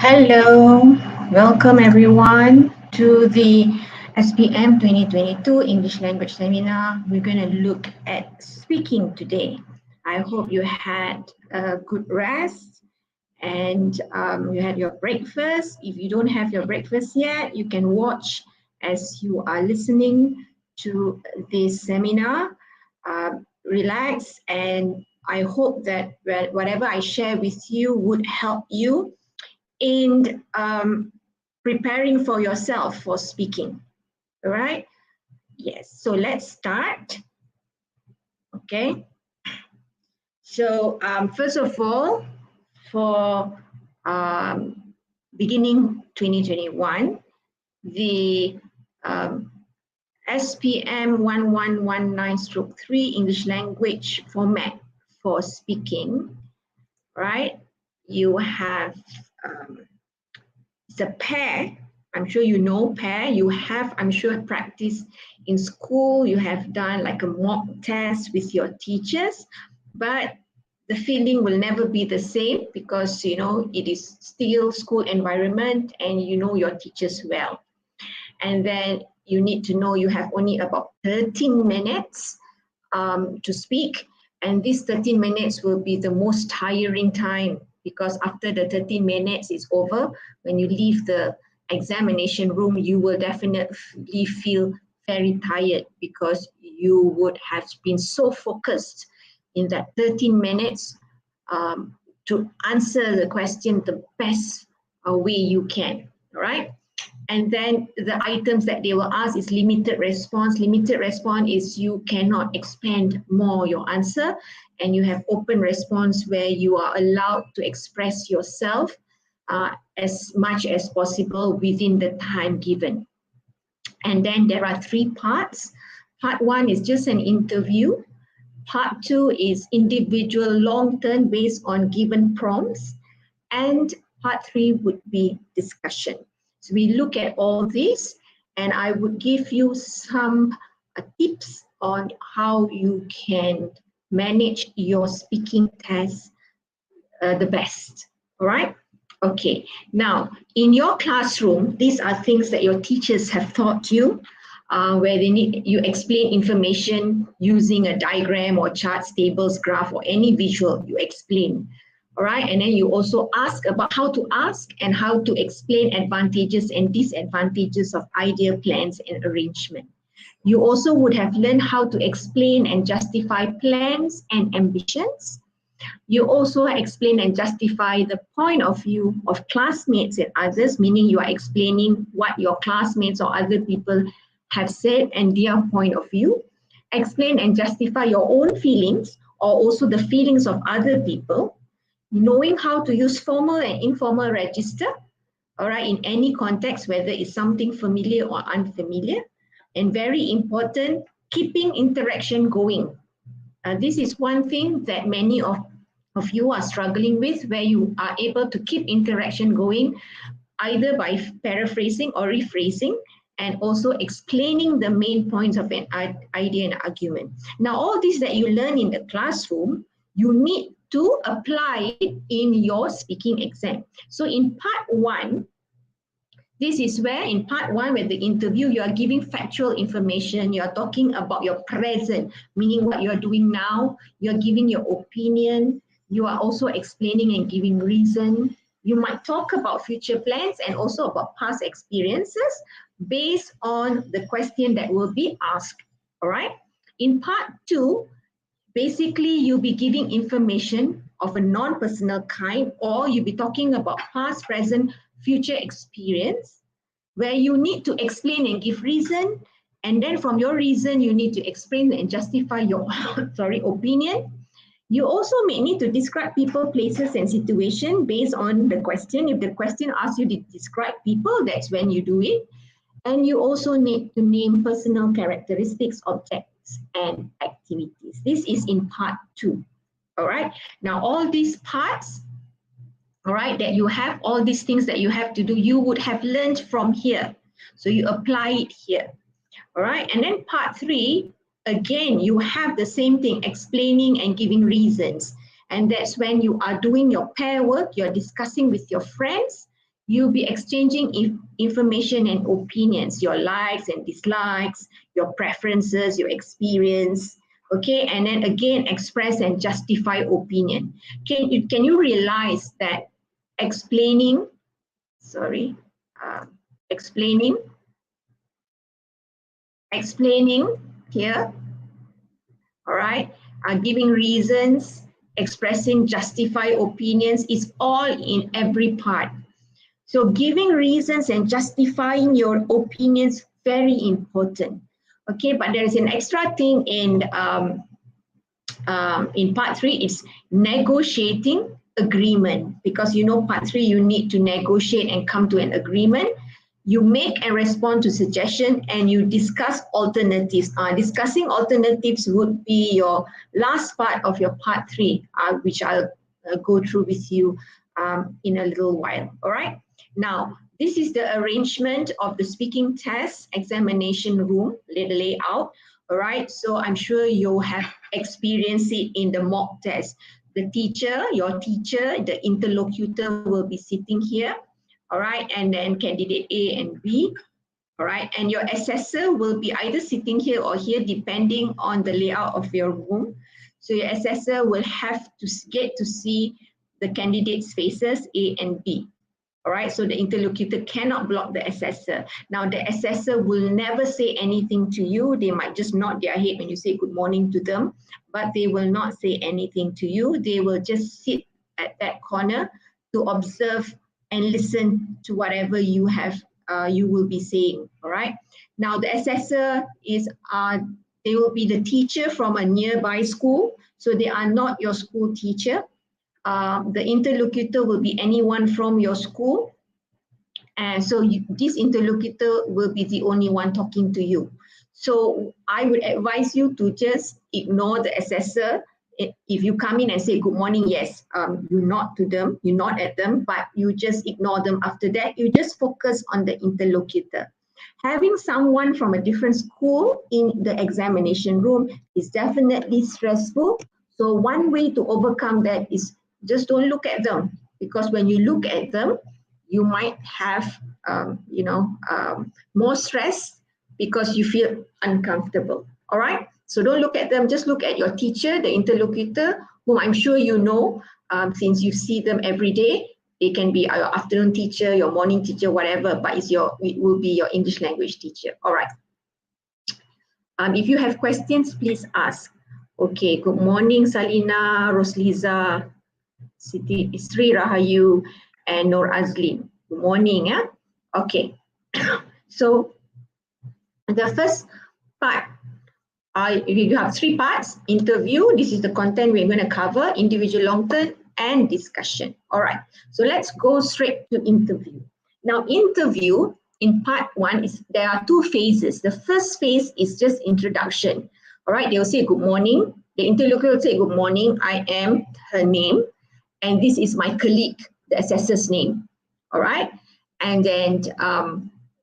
Hello, welcome everyone to the SPM 2022 English Language Seminar. We're going to look at speaking today. I hope you had a good rest and you had your breakfast. If you don't have your breakfast yet, you can watch as you are listening to this seminar. Relax, and I hope that whatever I share with you would help you in preparing for yourself for speaking. All right? Yes, so let's start. Okay. So first of all, for beginning 2021, the SPM 1119/3 English language format for speaking, right? You have it's a pair. I'm sure you know pair. You have, I'm sure, practice in school. You have done like a mock test with your teachers, but the feeling will never be the same because, you know, it is still school environment and you know your teachers well. And then you need to know you have only about 13 minutes to speak. And these 13 minutes will be the most tiring time because after the 13 minutes is over, when you leave the examination room, you will definitely feel very tired because you would have been so focused in that 13 minutes to answer the question the best way you can, all right? And then the items that they will ask is limited response. Limited response is you cannot expand more your answer, and you have open response where you are allowed to express yourself as much as possible within the time given. And then there are 3 parts. Part 1 is just an interview. Part 2 is individual long-term based on given prompts. And part 3 would be discussion. So we look at all these, and I would give you some tips on how you can manage your speaking test the best, all right? Okay, now in your classroom, these are things that your teachers have taught you, where they need you explain information using a diagram or charts, tables, graph, or any visual you explain. All right, and then you also ask about how to ask and how to explain advantages and disadvantages of idea, plans, and arrangement. You also would have learned how to explain and justify plans and ambitions. You also explain and justify the point of view of classmates and others, meaning you are explaining what your classmates or other people have said and their point of view. Explain and justify your own feelings or also the feelings of other people. Knowing how to use formal and informal register, all right, in any context, whether it's something familiar or unfamiliar. And very important, keeping interaction going. This is one thing that many of you are struggling with, where you are able to keep interaction going, either by paraphrasing or rephrasing, and also explaining the main points of an idea and argument. Now, all this that you learn in the classroom, you need to apply it in your speaking exam. So in part 1, this is where in part 1, with the interview, you are giving factual information. You are talking about your present, meaning what you are doing now. You are giving your opinion. You are also explaining and giving reason. You might talk about future plans and also about past experiences, based on the question that will be asked. All right. In part 2, basically you'll be giving information of a non-personal kind, or you'll be talking about past, present, future experience, where you need to explain and give reason, and then from your reason you need to explain and justify your opinion. You also may need to describe people, places, and situation based on the question. If the question asks you to describe people, that's when you do it. And you also need to name personal characteristics, objects, and activities. This is in part 2. All right. Now, all these parts, all right, that you have, all these things that you have to do, you would have learned from here. So you apply it here. All right. And then part 3, again, you have the same thing, explaining and giving reasons. And that's when you are doing your pair work, you're discussing with your friends, you'll be exchanging information and opinions, your likes and dislikes, your preferences, your experience, okay? And then again, express and justify opinion. Can you realize that explaining here, all right, giving reasons, expressing, justify opinions is all in every part. So giving reasons and justifying your opinions, very important. Okay, but there is an extra thing in part 3, it's negotiating agreement, because you know part 3 you need to negotiate and come to an agreement. You make and respond to suggestion, and you discuss alternatives. Discussing alternatives would be your last part of your part 3, which I'll go through with you in a little while. All right. Now, this is the arrangement of the speaking test examination room, the layout. All right. So I'm sure you have experienced it in the mock test. The teacher, your teacher, the interlocutor will be sitting here. All right. And then candidate A and B. All right. And your assessor will be either sitting here or here, depending on the layout of your room. So your assessor will have to get to see the candidates' faces, A and B. All right, so the interlocutor cannot block the assessor. Now, the assessor will never say anything to you. They might just nod their head when you say good morning to them, but they will not say anything to you. They will just sit at that corner to observe and listen to whatever you have, you will be saying. All right. Now, the assessor is, they will be the teacher from a nearby school, so they are not your school teacher. The interlocutor will be anyone from your school, and so this interlocutor will be the only one talking to you. So I would advise you to just ignore the assessor. If you come in and say good morning, yes, you nod to them, you nod at them, but you just ignore them. After that, you just focus on the interlocutor. Having someone from a different school in the examination room is definitely stressful. So one way to overcome that is just don't look at them, because when you look at them, you might have, more stress because you feel uncomfortable. All right. So don't look at them. Just look at your teacher, the interlocutor, whom I'm sure you know, since you see them every day. They can be your afternoon teacher, your morning teacher, whatever, but it will be your English language teacher. All right. If you have questions, please ask. Okay. Good morning, Salina, Rosliza, Sri Rahayu, and Nur Azlin. Good morning. Okay. So the first part, you have 3 parts. Interview, this is the content we're going to cover, individual long term, and discussion. All right. So let's go straight to interview. Now, interview in part 1 there are 2 phases. The first phase is just introduction. All right. They'll say good morning. The interlocutor will say good morning. I am her name. And this is my colleague, the assessor's name. All right. And then,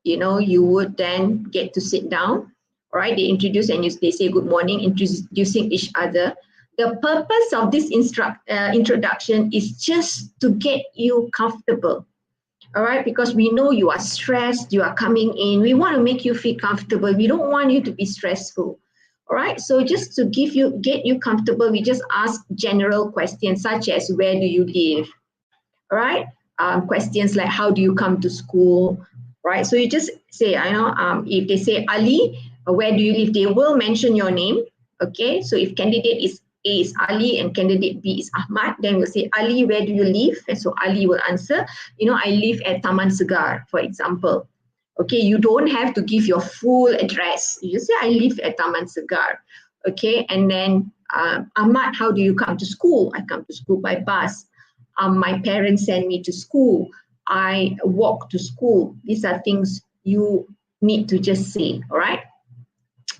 you would then get to sit down. All right. They introduce and they say good morning, introducing each other. The purpose of this introduction is just to get you comfortable. All right. Because we know you are stressed, you are coming in. We want to make you feel comfortable. We don't want you to be stressful. All right, so just to get you comfortable, we just ask general questions such as where do you live? All right, questions like how do you come to school? right? So you just say, if they say Ali, where do you live? They will mention your name, okay? So if candidate is A is Ali and candidate B is Ahmad, then we'll say, Ali, where do you live? And so Ali will answer, I live at Taman Segar, for example. Okay, you don't have to give your full address. You just say, I live at Taman Segar. Okay, and then Ahmad, how do you come to school? I come to school by bus. My parents send me to school. I walk to school. These are things you need to just say, all right?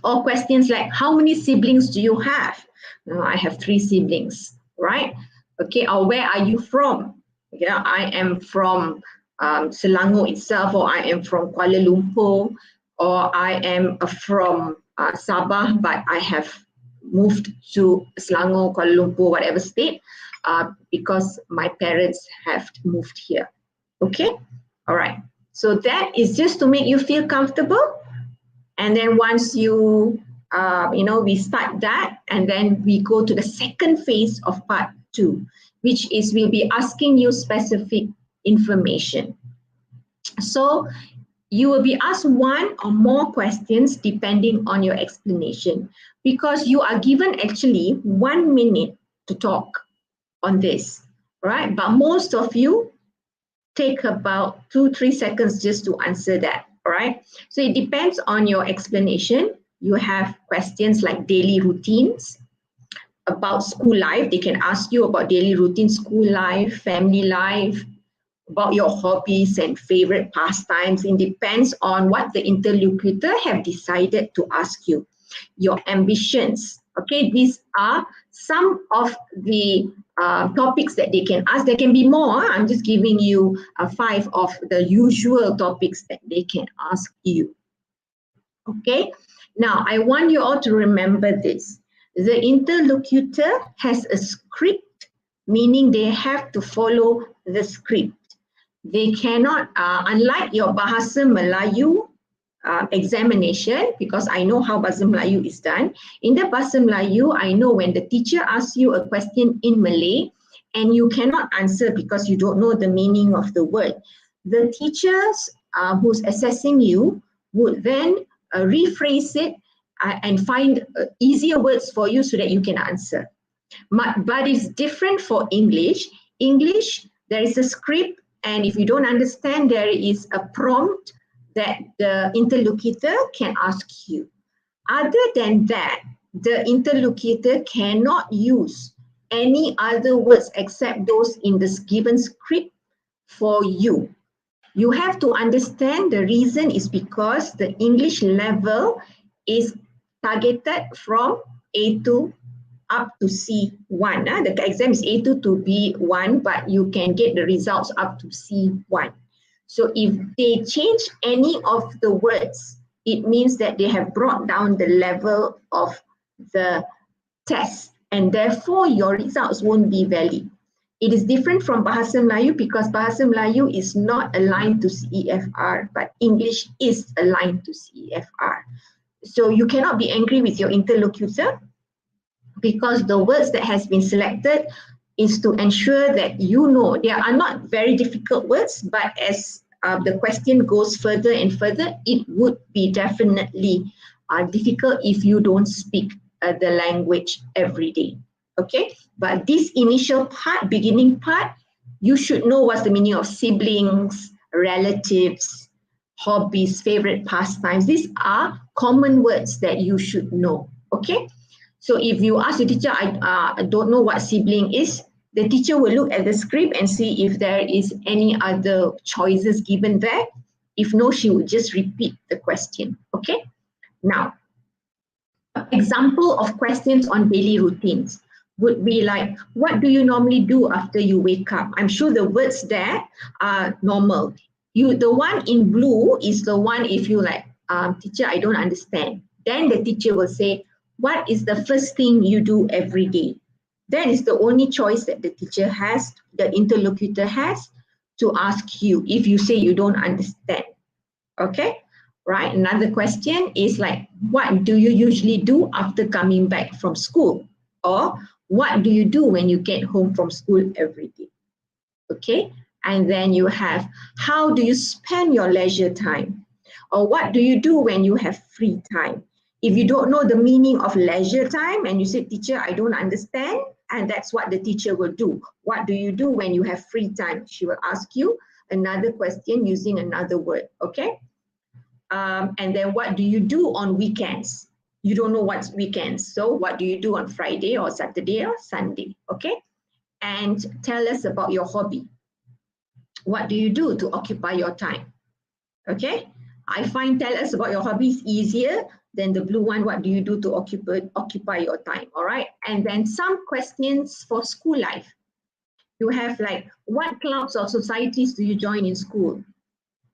Or questions like, how many siblings do you have? I have 3 siblings, right? Okay, or where are you from? Yeah, I am from Selangor itself, or I am from Kuala Lumpur, or I am from Sabah, but I have moved to Selangor, Kuala Lumpur, whatever state, because my parents have moved here. Okay, all right. So that is just to make you feel comfortable. And then once you, we start that, and then we go to the second phase of part 2, which is we'll be asking you specific information. So you will be asked 1 or more questions depending on your explanation, because you are given actually 1 minute to talk on this, right? But most of you take about 2-3 seconds just to answer that. All right, so it depends on your explanation. You have questions like daily routines, about school life. They can ask you about daily routine, school life, family life, about your hobbies and favorite pastimes. It depends on what the interlocutor have decided to ask you. Your ambitions. Okay, these are some of the topics that they can ask. There can be more. I'm just giving you 5 of the usual topics that they can ask you. Okay, now I want you all to remember this. The interlocutor has a script, meaning they have to follow the script. They cannot, unlike your Bahasa Melayu examination, because I know how Bahasa Melayu is done. In the Bahasa Melayu, I know when the teacher asks you a question in Malay and you cannot answer because you don't know the meaning of the word, the teachers who's assessing you would then rephrase it and find easier words for you so that you can answer. But it's different for English. English, there is a script, and if you don't understand, there is a prompt that the interlocutor can ask you. Other than that, the interlocutor cannot use any other words except those in the given script for you. You have to understand the reason is because the English level is targeted from A2 up to C1. The exam is A2 to B1, but you can get the results up to C1. So if they change any of the words, it means that they have brought down the level of the test, and therefore your results won't be valid. It is different from Bahasa Melayu because Bahasa Melayu is not aligned to CEFR, but English is aligned to CEFR. So you cannot be angry with your interlocutor, because the words that has been selected is to ensure that you know they are not very difficult words, but as the question goes further and further, it would be definitely difficult if you don't speak the language every day. Okay, but this initial part, beginning part, you should know what's the meaning of siblings, relatives, hobbies, favorite pastimes. These are common words that you should know. Okay. So if you ask the teacher, I don't know what sibling is, the teacher will look at the script and see if there is any other choices given there. If no, she would just repeat the question. Okay. Now, example of questions on daily routines would be like, what do you normally do after you wake up? I'm sure the words there are normal. The one in blue is the one if you like, teacher, I don't understand. Then the teacher will say, what is the first thing you do every day? That is the only choice that the teacher has, the interlocutor has, to ask you if you say you don't understand. Okay, right? Another question is like, what do you usually do after coming back from school? Or what do you do when you get home from school every day? Okay, And then you have, how do you spend your leisure time? Or what do you do when you have free time? If you don't know the meaning of leisure time and you say, teacher, I don't understand, and that's what the teacher will do. What do you do when you have free time? She will ask you another question using another word, okay? And then what do you do on weekends? You don't know what's weekends. So what do you do on Friday or Saturday or Sunday, okay? And tell us about your hobby. What do you do to occupy your time? Okay, I find tell us about your hobbies easier than the blue one. What do you do to occupy your time? All right, and then some questions for school life. You have like, what clubs or societies do you join in school?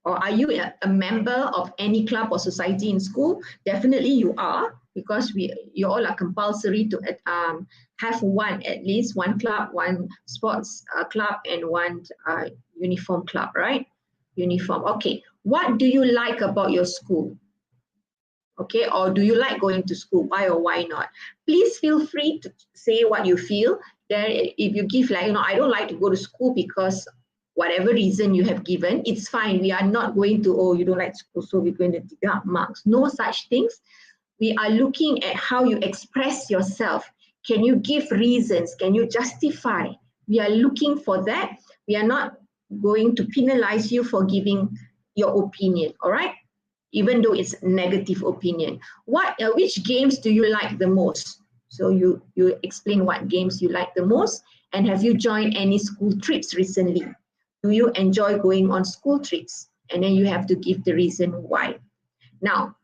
Or are you a member of any club or society in school? Definitely you are, because you all are compulsory to have one, at least one club, one sports club, and one uniform club, right? Uniform. Okay, what do you like about your school? Okay, or do you like going to school? Why or why not? Please feel free to say what you feel. Then if you give like, I don't like to go to school because whatever reason you have given, it's fine. We are not going to, oh, you don't like school, so we're going to deduct marks. No such things. We are looking at how you express yourself. Can you give reasons? Can you justify? We are looking for that. We are not going to penalize you for giving your opinion, all right? Even though it's negative opinion. Which games do you like the most? So you explain what games you like the most, and have you joined any school trips recently? Do you enjoy going on school trips? And then you have to give the reason why. Now,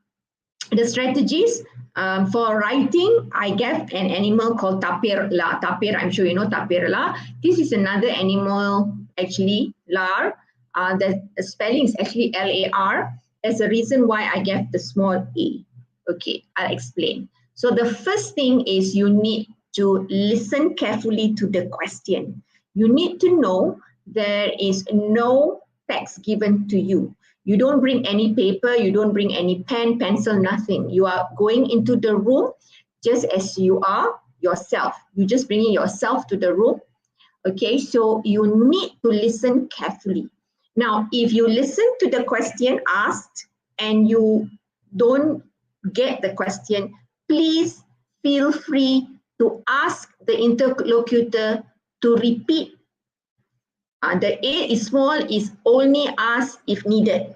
the strategies for writing, I gave an animal called tapir la. Tapir, I'm sure you know tapir la. This is another animal, actually, lar. The spelling is actually L-A-R. There's a reason why I gave the small a. Okay, I'll explain. So the first thing is you need to listen carefully to the question. You need to know there is no text given to you. You don't bring any paper, you don't bring any pen, pencil, nothing. You are going into the room just as you are yourself. You just bringing yourself to the room. Okay, so you need to listen carefully. Now, if you listen to the question asked and you don't get the question, please feel free to ask the interlocutor to repeat. The A is small is only asked if needed,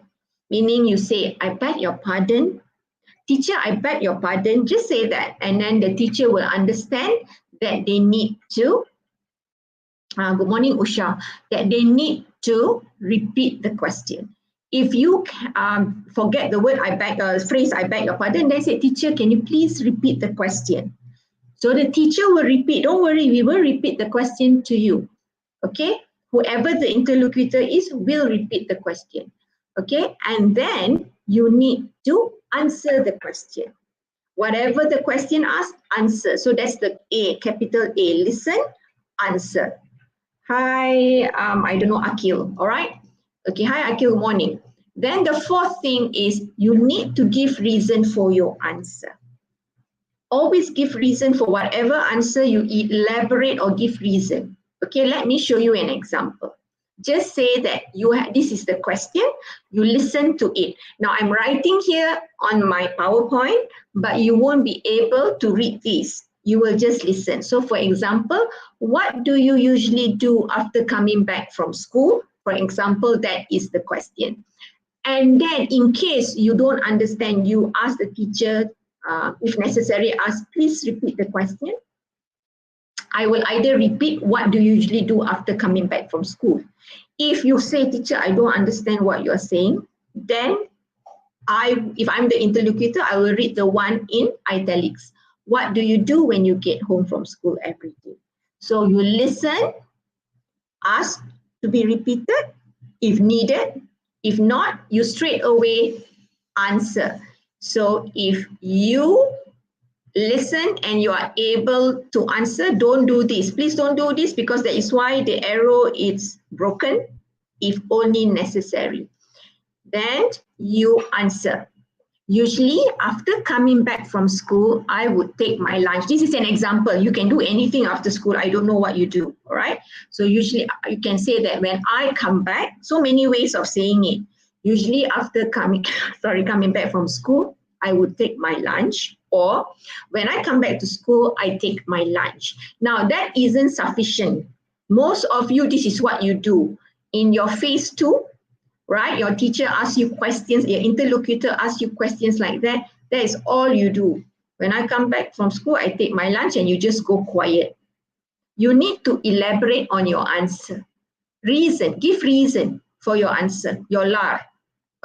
meaning you say, I beg your pardon. Teacher, I beg your pardon. Just say that, and then the teacher will understand that they need to, good morning, Usha, that they need to repeat the question. If you forget the word, phrase, I beg your pardon, then say, teacher, can you please repeat the question? So the teacher will repeat. Don't worry, we will repeat the question to you. Okay? Whoever the interlocutor is will repeat the question. Okay? And then you need to answer the question. Whatever the question asks, answer. So that's the A, capital A. Listen, answer. Hi, I don't know, Akil, all right? Okay, hi, Akil, good morning. Then the fourth thing is you need to give reason for your answer. Always give reason for whatever answer you elaborate or give reason. Okay, let me show you an example. Just say that this is the question, you listen to it. Now I'm writing here on my PowerPoint, but you won't be able to read this. You will just listen. So for example, what do you usually do after coming back from school? For example, that is the question. And then in case you don't understand, you ask the teacher, if necessary, please repeat the question. I will either repeat, what do you usually do after coming back from school? If you say, teacher, I don't understand what you're saying, then if I'm the interlocutor, I will read the one in italics. What do you do when you get home from school every day? So you listen, ask to be repeated if needed. If not, you straight away answer. So if you listen and you are able to answer, don't do this. Please don't do this, because that is why the arrow is broken, if only necessary. Then you answer. Usually, after coming back from school, I would take my lunch. This is an example. You can do anything after school. I don't know what you do, all right? So usually you can say that when I come back, so many ways of saying it. Usually after coming, coming back from school, I would take my lunch, or when I come back to school, I take my lunch. Now that isn't sufficient. Most of you, this is what you do. In your phase 2, right? Your teacher asks you questions, your interlocutor asks you questions like that. That is all you do. When I come back from school, I take my lunch and you just go quiet. You need to elaborate on your answer. Reason, give reason for your answer, your LAR.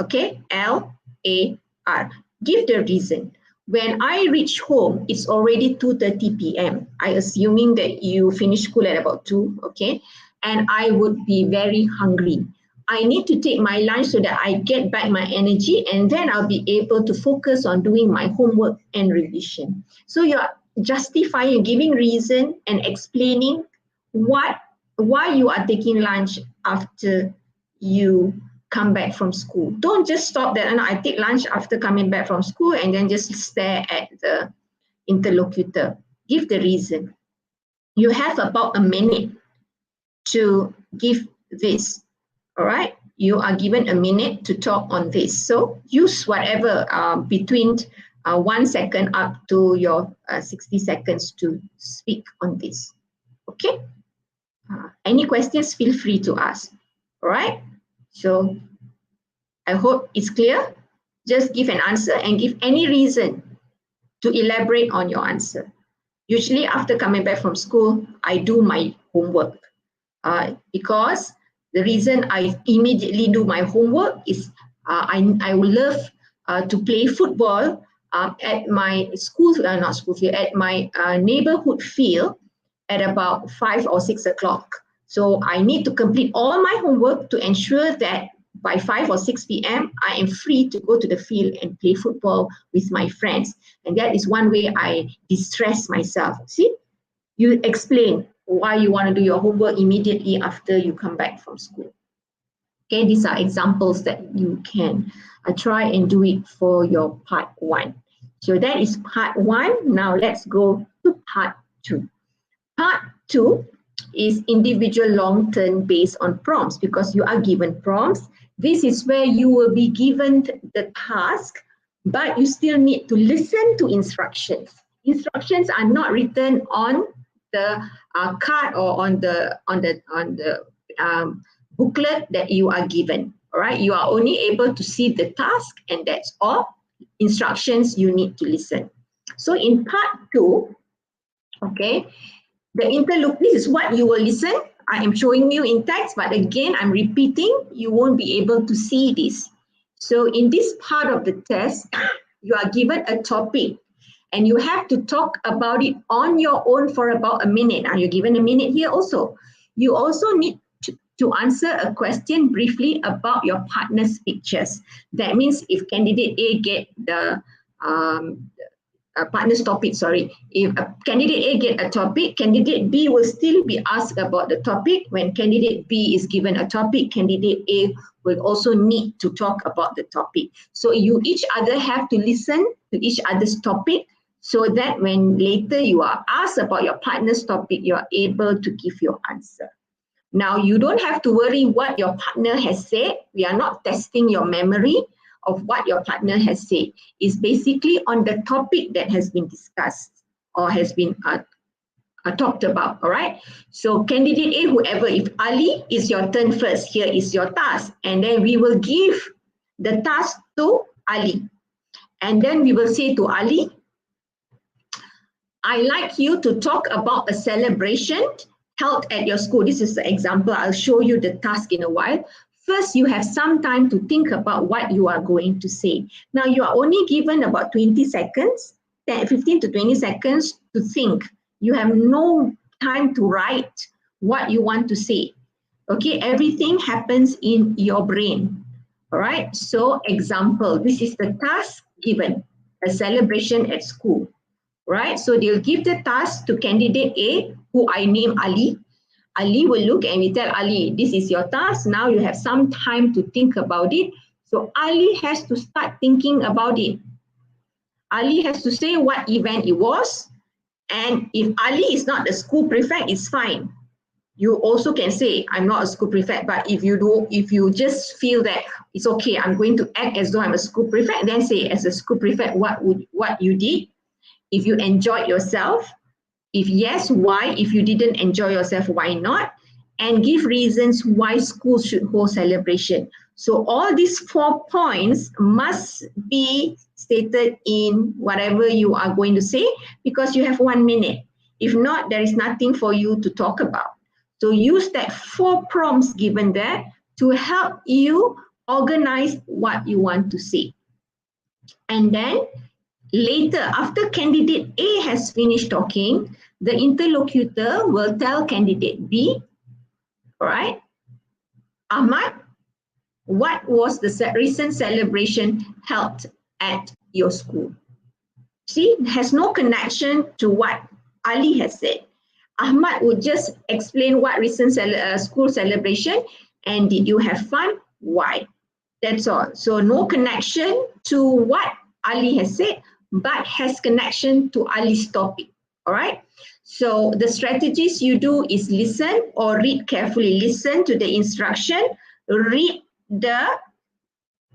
Okay, LAR. Give the reason. When I reach home, it's already 2:30 p.m. I assuming that you finish school at about 2, okay? And I would be very hungry. I need to take my lunch so that I get back my energy, and then I'll be able to focus on doing my homework and revision. So you're justifying, giving reason and explaining why you are taking lunch after you come back from school. Don't just stop there and I take lunch after coming back from school and then just stare at the interlocutor. Give the reason. You have about a minute to give this. All right, you are given a minute to talk on this. So use whatever between 1 second up to your 60 seconds to speak on this. Okay. Any questions, feel free to ask. All right. So I hope it's clear. Just give an answer and give any reason to elaborate on your answer. Usually after coming back from school, I do my homework because the reason I immediately do my homework is I would love to play football at my school, not school field, at my neighborhood field at about 5 or 6 o'clock. So I need to complete all my homework to ensure that by 5 or 6 p.m., I am free to go to the field and play football with my friends. And that is one way I distress myself. See, you explain why you want to do your homework immediately after you come back from school. Okay, these are examples that you can try and do it for your part 1. So that is part 1. Now let's go to part 2. Part 2 is individual long-term based on prompts because you are given prompts. This is where you will be given the task, but you still need to listen to instructions. Instructions are not written on the card or on the booklet that you are given. All right, you are only able to see the task, and that's all. Instructions you need to listen. So in part 2, okay, this is what you will listen. I am showing you in text, but again, I'm repeating, you won't be able to see this. So in this part of the test, you are given a topic and you have to talk about it on your own for about a minute. Now you're given a minute here also. You also need to answer a question briefly about your partner's pictures. That means if candidate A get the partner's topic, if candidate A get a topic, candidate B will still be asked about the topic. When candidate B is given a topic, candidate A will also need to talk about the topic. So you each other have to listen to each other's topic so that when later you are asked about your partner's topic, you are able to give your answer. Now, you don't have to worry what your partner has said. We are not testing your memory of what your partner has said. It's basically on the topic that has been discussed or has been talked about, all right? So candidate A, whoever, if Ali, is your turn first. Here is your task. And then we will give the task to Ali. And then we will say to Ali, I like you to talk about a celebration held at your school. This is the example. I'll show you the task in a while. First, you have some time to think about what you are going to say. Now, you are only given about 20 seconds, 15 to 20 seconds to think. You have no time to write what you want to say. Okay, everything happens in your brain. All right, so example, this is the task given, a celebration at school. Right, so they'll give the task to candidate A, who I name Ali. Ali will look and we tell Ali, this is your task. Now you have some time to think about it. So Ali has to start thinking about it. Ali has to say what event it was. And if Ali is not the school prefect, it's fine. You also can say, I'm not a school prefect, but if you just feel that it's okay, I'm going to act as though I'm a school prefect, then say as a school prefect what you did. If you enjoyed yourself, if yes, why? If you didn't enjoy yourself, why not? And give reasons why schools should hold celebration. So all these 4 points must be stated in whatever you are going to say, because you have 1 minute. If not, there is nothing for you to talk about. So use that 4 prompts given there to help you organize what you want to say. And then later, after candidate A has finished talking, the interlocutor will tell candidate B, all right, Ahmad, what was the recent celebration held at your school? See, it has no connection to what Ali has said. Ahmad would just explain what recent school celebration, and did you have fun? Why? That's all. So no connection to what Ali has said, but has connection to Ali's topic. All right. So the strategies you do is listen or read carefully. Listen to the instruction, read the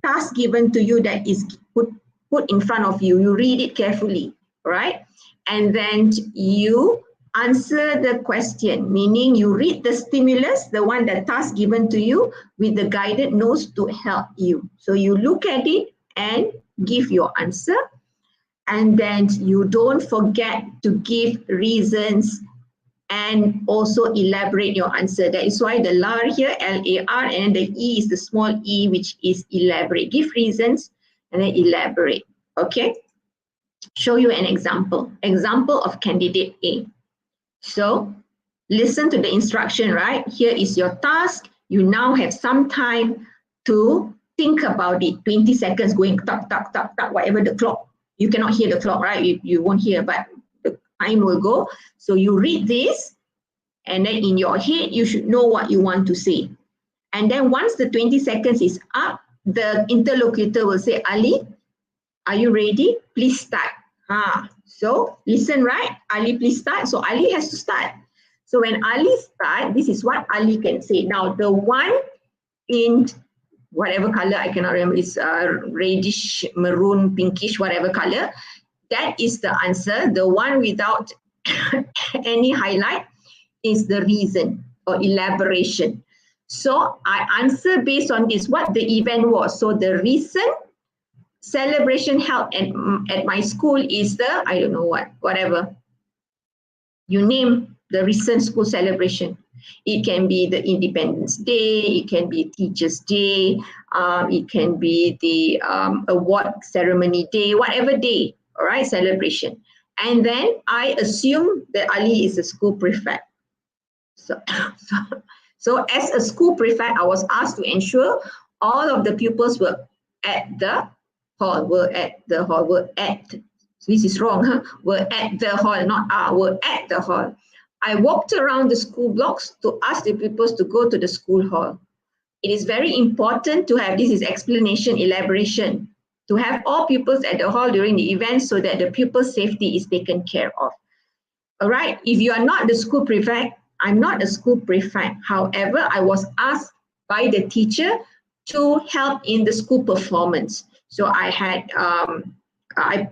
task given to you that is put in front of you. You read it carefully, right? And then you answer the question, meaning you read the stimulus, the one, the task given to you with the guided notes to help you. So you look at it and give your answer. And then you don't forget to give reasons and also elaborate your answer. That is why the LAR here, L-A-R, and the E is the small e, which is elaborate. Give reasons and then elaborate, okay? Show you an example. Example of candidate A. So listen to the instruction, right? Here is your task. You now have some time to think about it. 20 seconds going tuck, tuck, tuck, tuck, whatever the clock. You cannot hear the clock, right? You won't hear, but the time will go. So you read this, and then in your head, you should know what you want to say. And then once the 20 seconds is up, the interlocutor will say, Ali, are you ready? Please start. So listen, right? Ali, please start. So Ali has to start. So when Ali starts, this is what Ali can say. Now, the one in whatever color, I cannot remember, it's reddish, maroon, pinkish, whatever color, that is the answer. The one without any highlight is the reason or elaboration. So I answer based on this, what the event was. So the recent celebration held at my school is the, I don't know what, whatever. You name the recent school celebration. It can be the Independence Day, it can be Teachers' Day, it can be the award ceremony day, whatever day, all right, celebration. And then I assume that Ali is a school prefect. So as a school prefect, I was asked to ensure all of the pupils were at the hall, so this is wrong, huh? Were at the hall, not are, were at the hall. I walked around the school blocks to ask the pupils to go to the school hall. It is very important to have, this is explanation, elaboration, to have all pupils at the hall during the event so that the pupils' safety is taken care of. All right, if you are not the school prefect, I'm not a school prefect. However, I was asked by the teacher to help in the school performance. So I had,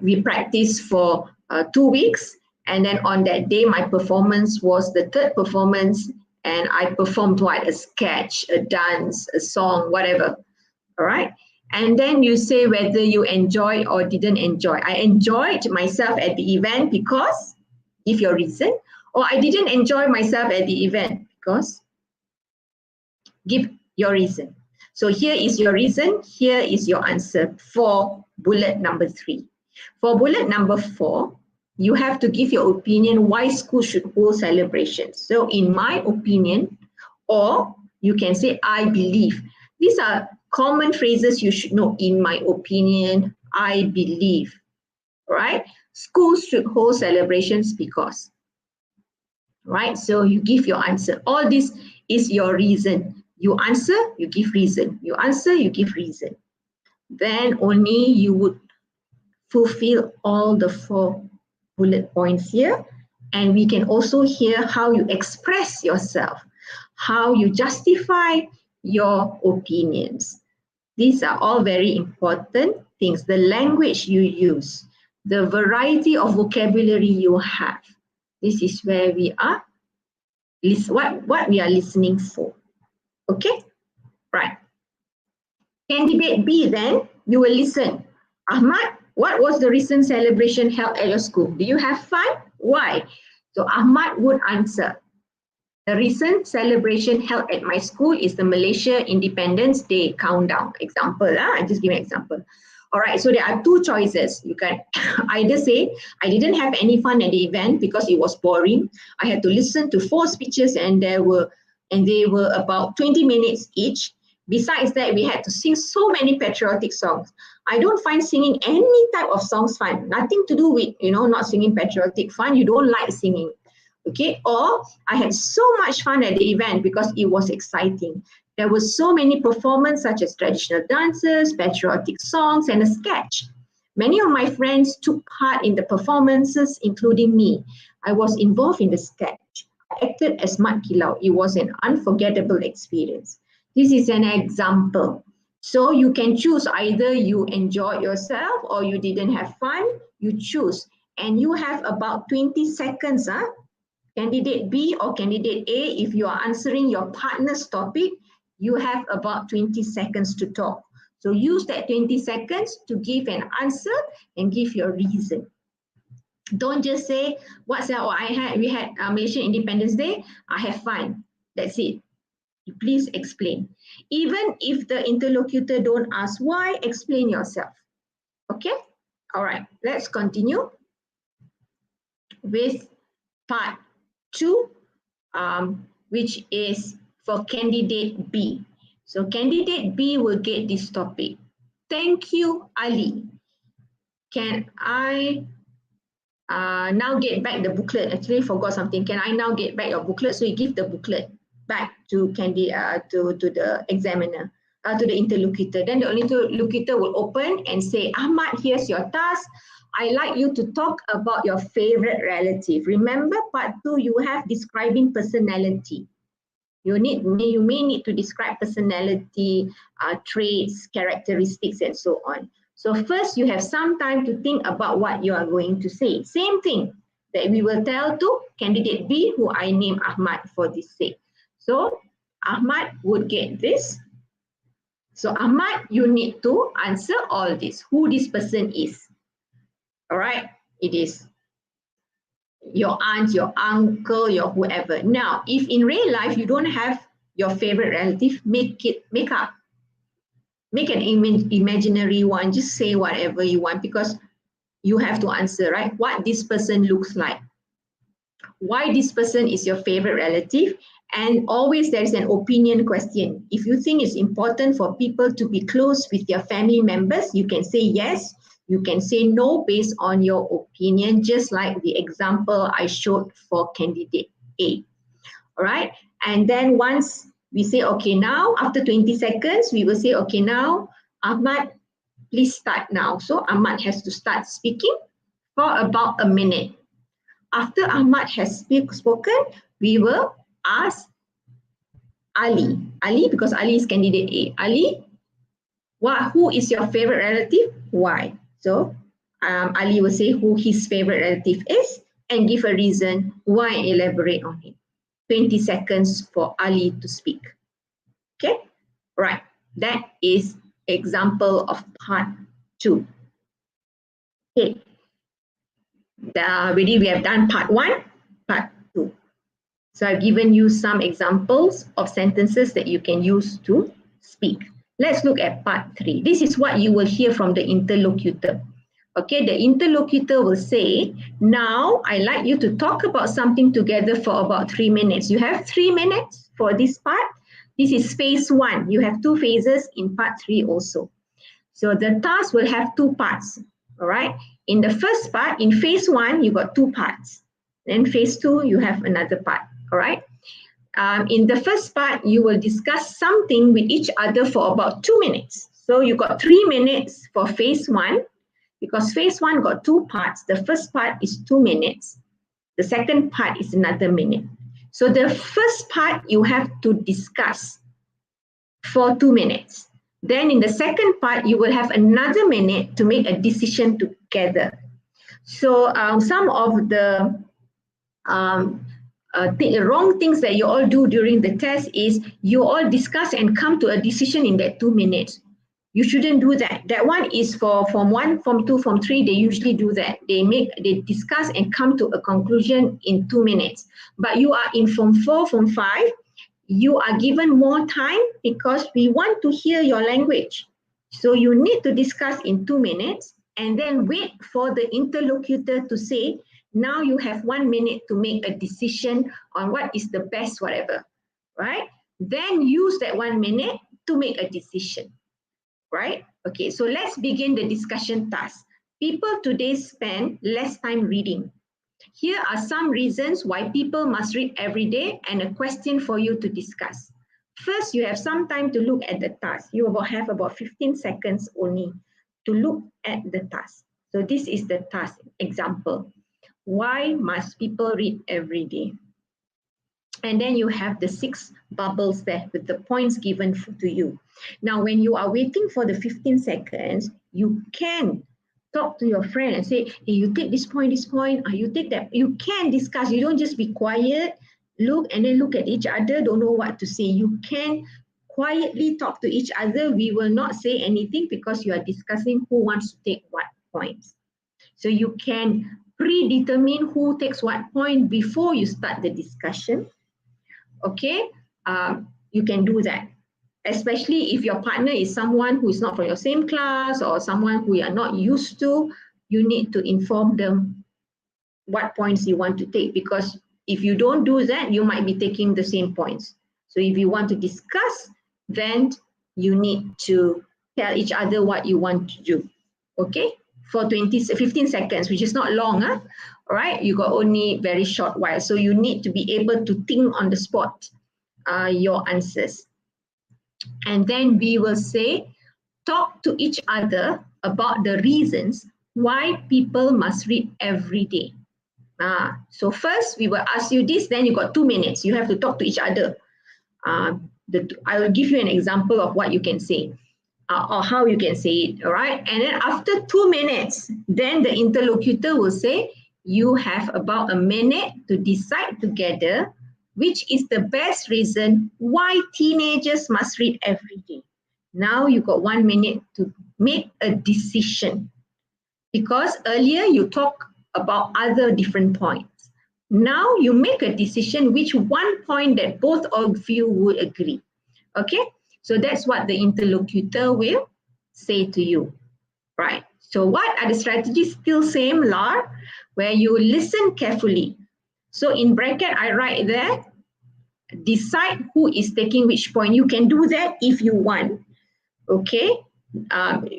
we practiced for 2 weeks. And then on that day, my performance was the third performance. And I performed what? A sketch, a dance, a song, whatever. All right. And then you say whether you enjoy or didn't enjoy. I enjoyed myself at the event because, give your reason. Or I didn't enjoy myself at the event because, give your reason. So here is your reason, here is your answer for bullet number 3. For bullet number 4, you have to give your opinion why school should hold celebrations. So in my opinion, or you can say I believe. These are common phrases you should know. In my opinion, I believe, right? Schools should hold celebrations because, right? So you give your answer. All this is your reason. You answer, you give reason. You answer, you give reason. Then only you would fulfill all the 4 bullet points here. And we can also hear how you express yourself, how you justify your opinions. These are all very important things. The language you use, the variety of vocabulary you have. This is where we are, what we are listening for. Okay, right. Candidate B, then you will listen. Ahmad, what was the recent celebration held at your school? Do you have fun? Why? So Ahmad would answer, the recent celebration held at my school is the Malaysia Independence Day countdown. Example, I just give an example. All right, so there are 2 choices. You can either say, I didn't have any fun at the event because it was boring. I had to listen to 4 speeches and they were about 20 minutes each. Besides that, we had to sing so many patriotic songs. I don't find singing any type of songs fun. Nothing to do with, not singing patriotic fun. You don't like singing. Okay, or I had so much fun at the event because it was exciting. There were so many performances such as traditional dances, patriotic songs, and a sketch. Many of my friends took part in the performances, including me. I was involved in the sketch. I acted as Mat Kilau. It was an unforgettable experience. This is an example. So you can choose either you enjoyed yourself or you didn't have fun. You choose. And you have about 20 seconds, Candidate B or candidate A, if you are answering your partner's topic, you have about 20 seconds to talk. So use that 20 seconds to give an answer and give your reason. Don't just say, we had Malaysian Independence Day, I have fun. That's it. Please explain. Even if the interlocutor don't ask why, explain yourself. Okay? All right, let's continue with part 2, which is for candidate B. So candidate B will get this topic. Thank you, Ali. Can I now get back the booklet? Actually, forgot something. Can I now get back your booklet? So you give the booklet back to the examiner, to the interlocutor. Then the interlocutor will open and say, Ahmad, here's your task. I like you to talk about your favorite relative. Remember, part 2, you have describing personality. You may need to describe personality, traits, characteristics, and so on. So first, you have some time to think about what you are going to say. Same thing that we will tell to candidate B, who I name Ahmad for this sake. So Ahmad would get this. So Ahmad, you need to answer all this, who this person is. All right, it is your aunt, your uncle, your whoever. Now, if in real life you don't have your favorite relative, make up. Make an imaginary one, just say whatever you want because you have to answer, right? What this person looks like. Why this person is your favorite relative, and always there's an opinion question. If you think it's important for people to be close with their family members, you can say yes, you can say no based on your opinion, just like the example I showed for candidate A. All right, and then once we say, okay, now after 20 seconds, we will say, okay, now Ahmad, please start now. So Ahmad has to start speaking for about a minute. After Ahmad has spoken, we will ask Ali, because Ali is candidate A. Ali, who is your favorite relative? Why? So Ali will say who his favorite relative is and give a reason why, elaborate on it. 20 seconds for Ali to speak. Okay, right. That is example of part 2. Okay. Already we have done part 1, part 2. So I've given you some examples of sentences that you can use to speak. Let's look at part 3. This is what you will hear from the interlocutor. Okay, the interlocutor will say, now I'd like you to talk about something together for about 3 minutes. You have 3 minutes for this part. This is phase 1. You have 2 phases in part 3 also. So the task will have 2 parts. All right. In the first part, in phase 1, you got 2 parts. Then phase 2, you have another part. All right. In the first part, you will discuss something with each other for about 2 minutes. So you got 3 minutes for phase 1. because phase 1 got 2 parts. The first part is 2 minutes. The second part is another minute. So the first part you have to discuss for 2 minutes. Then in the second part, you will have another minute to make a decision together. So some of the wrong things that you all do during the test is you all discuss and come to a decision in that 2 minutes. You shouldn't do that. That one is for Form 1, Form 2, Form 3, they usually do that. They discuss and come to a conclusion in 2 minutes. But you are in Form 4, Form 5, you are given more time because we want to hear your language. So you need to discuss in 2 minutes and then wait for the interlocutor to say, now you have 1 minute to make a decision on what is the best whatever, right? Then use that 1 minute to make a decision, right? Okay, so let's begin the discussion task. People today spend less time reading. Here are some reasons why people must read every day and a question for you to discuss. First, you have some time to look at the task. You will have about 15 seconds only to look at the task. So this is the task example. Why must people read every day? And then you have the 6 bubbles there with the points given to you. Now, when you are waiting for the 15 seconds, you can talk to your friend and say, hey, you take this point, you take that. You can discuss. You don't just be quiet, look and then look at each other, don't know what to say. You can quietly talk to each other. We will not say anything because you are discussing who wants to take what points. So you can predetermine who takes what point before you start the discussion. Okay, you can do that. Especially if your partner is someone who is not from your same class or someone who you are not used to, you need to inform them what points you want to take, because if you don't do that, you might be taking the same points. So if you want to discuss, then you need to tell each other what you want to do, okay? For 15 seconds, which is not long, huh? All right, you got only very short while. So you need to be able to think on the spot your answers. And then we will say, talk to each other about the reasons why people must read every day. So first we will ask you this, then you got 2 minutes. You have to talk to each other. I will give you an example of what you can say or how you can say it, all right? And then after 2 minutes, then the interlocutor will say, you have about a minute to decide together which is the best reason why teenagers must read every day. Now you got 1 minute to make a decision, because earlier you talk about other different points. Now you make a decision which one point that both of you would agree. Okay, so that's what the interlocutor will say to you, right? So what are the strategies? Still same, LAR, where you listen carefully. So in bracket, I write there, decide who is taking which point. You can do that if you want, okay?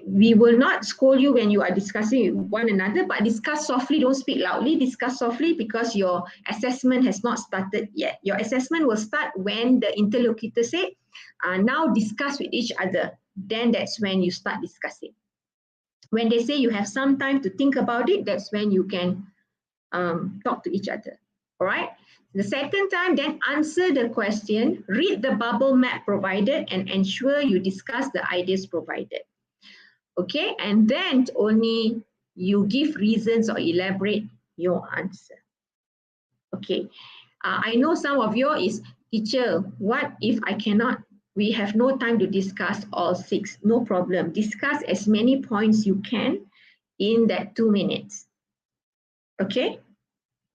We will not scold you when you are discussing with one another, but discuss softly, don't speak loudly, discuss softly because your assessment has not started yet. Your assessment will start when the interlocutor say, now discuss with each other. Then that's when you start discussing. When they say you have some time to think about it, that's when you can talk to each other, all right? The second time, then answer the question, read the bubble map provided and ensure you discuss the ideas provided. Okay, and then only you give reasons or elaborate your answer. Okay, I know some of you is, teacher, what if I cannot, we have no time to discuss all 6, no problem. Discuss as many points you can in that 2 minutes. Okay,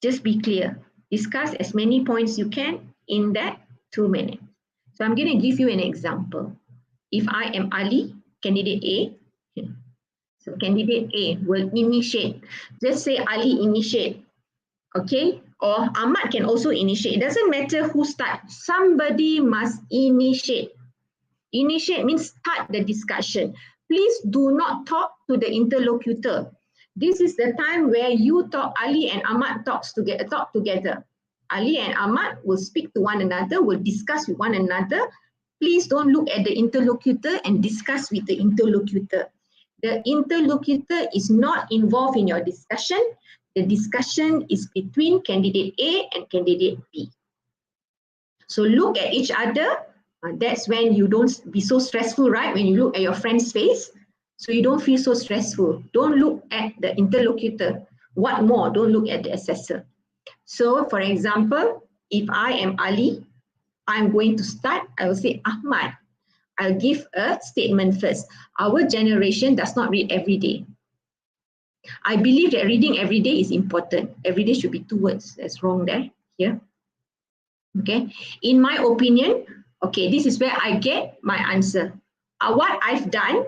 just be clear. Discuss as many points you can in that 2 minutes. So I'm going to give you an example. If I am Ali, candidate A, so candidate A will initiate. Let's say Ali initiate, okay? Or Ahmad can also initiate. It doesn't matter who starts. Somebody must initiate. Initiate means start the discussion. Please do not talk to the interlocutor. This is the time where you talk, Ali and Ahmad talk together. Ali and Ahmad will speak to one another, will discuss with one another. Please don't look at the interlocutor and discuss with the interlocutor. The interlocutor is not involved in your discussion. The discussion is between candidate A and candidate B. So look at each other. That's when you don't be so stressful, right? When you look at your friend's face, so you don't feel so stressful. Don't look at the interlocutor. What more? Don't look at the assessor. So for example, if I am Ali, I'm going to start, I will say Ahmad. I'll give a statement first. Our generation does not read every day. I believe that reading every day is important. Every day should be 2 words. That's wrong there, here. Okay, in my opinion, okay, this is where I get my answer. What I've done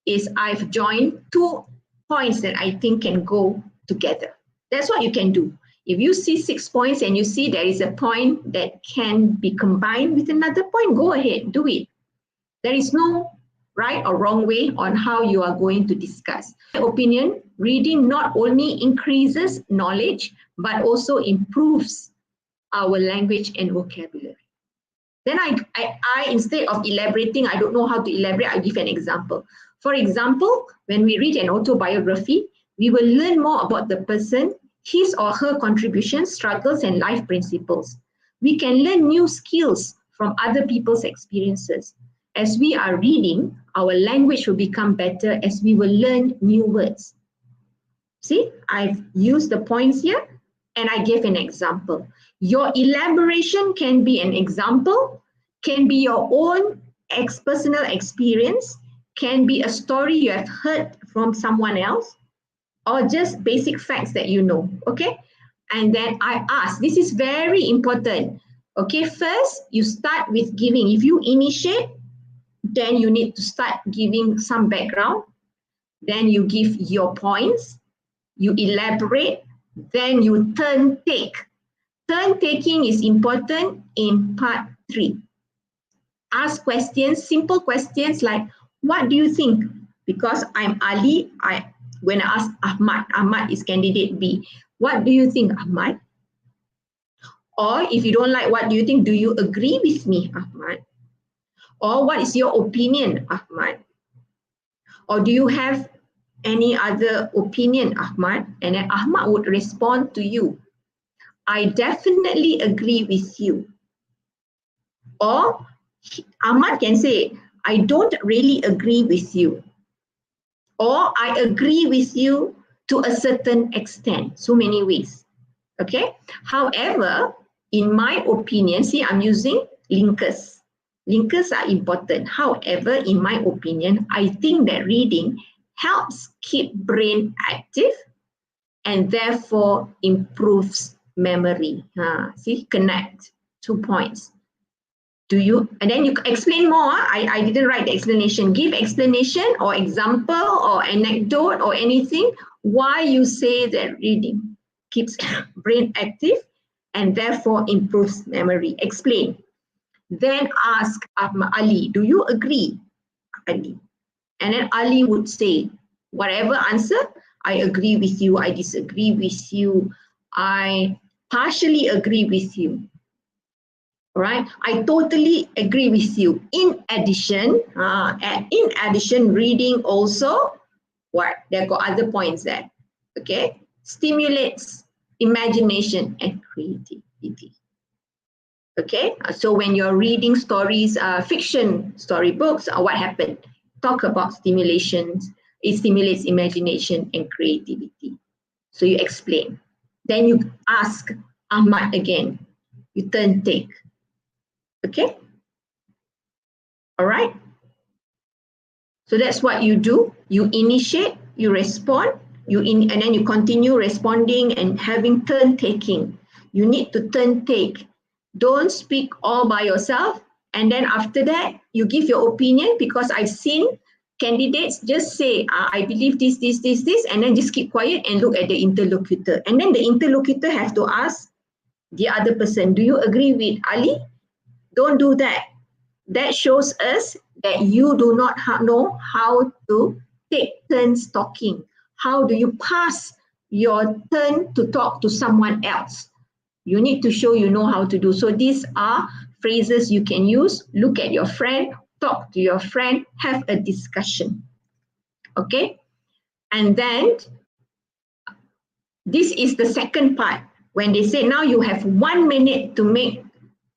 is I've joined 2 points that I think can go together. That's what you can do. If you see 6 points and you see there is a point that can be combined with another point, go ahead, do it. There is no right or wrong way on how you are going to discuss. In my opinion, reading not only increases knowledge, but also improves our language and vocabulary. Then I instead of elaborating, I don't know how to elaborate, I give an example. For example, when we read an autobiography, we will learn more about the person, his or her contributions, struggles, and life principles. We can learn new skills from other people's experiences. As we are reading, our language will become better as we will learn new words. See, I've used the points here and I gave an example. Your elaboration can be an example, can be your own personal experience, can be a story you have heard from someone else, or just basic facts that you know, okay? And then I ask, this is very important. Okay, first you start with giving. If you initiate, then you need to start giving some background. Then you give your points, you elaborate, then you turn take. Turn taking is important in part 3. Ask questions, simple questions like, what do you think? Because I'm Ali, when I ask Ahmad, Ahmad is candidate B. What do you think, Ahmad? Or if you don't like what do you think, do you agree with me, Ahmad? Or what is your opinion, Ahmad? Or do you have any other opinion, Ahmad? And then Ahmad would respond to you, I definitely agree with you. Or Ahmad can say, I don't really agree with you. Or I agree with you to a certain extent. So many ways. Okay. However, in my opinion, see, I'm using linkers. Linkers are important. However, in my opinion, I think that reading helps keep brain active and therefore improves memory. See, connect 2 points. Do you, and then you explain more. I didn't write the explanation. Give explanation or example or anecdote or anything why you say that reading keeps brain active and therefore improves memory. Explain. Then ask Ali, do you agree, Ali? And then Ali would say, whatever answer, I agree with you, I disagree with you, I partially agree with you. All right, I totally agree with you. In addition, reading also, what? There got other points there. Okay, stimulates imagination and creativity. Okay, so when you're reading stories, fiction storybooks, what happened? Talk about stimulations. It stimulates imagination and creativity. So you explain. Then you ask Ahmad again. You turn take. Okay. All right. So that's what you do. You initiate, you respond, and then you continue responding and having turn taking. You need to turn take. Don't speak all by yourself. And then after that, you give your opinion, because I've seen candidates just say, I believe this, and then just keep quiet and look at the interlocutor. And then the interlocutor has to ask the other person, do you agree with Ali? Don't do that. That shows us that you do not know how to take turns talking. How do you pass your turn to talk to someone else? You need to show you know how to do. So these are phrases you can use. Look at your friend, talk to your friend, have a discussion. Okay, and then this is the second part when they say now you have 1 minute to make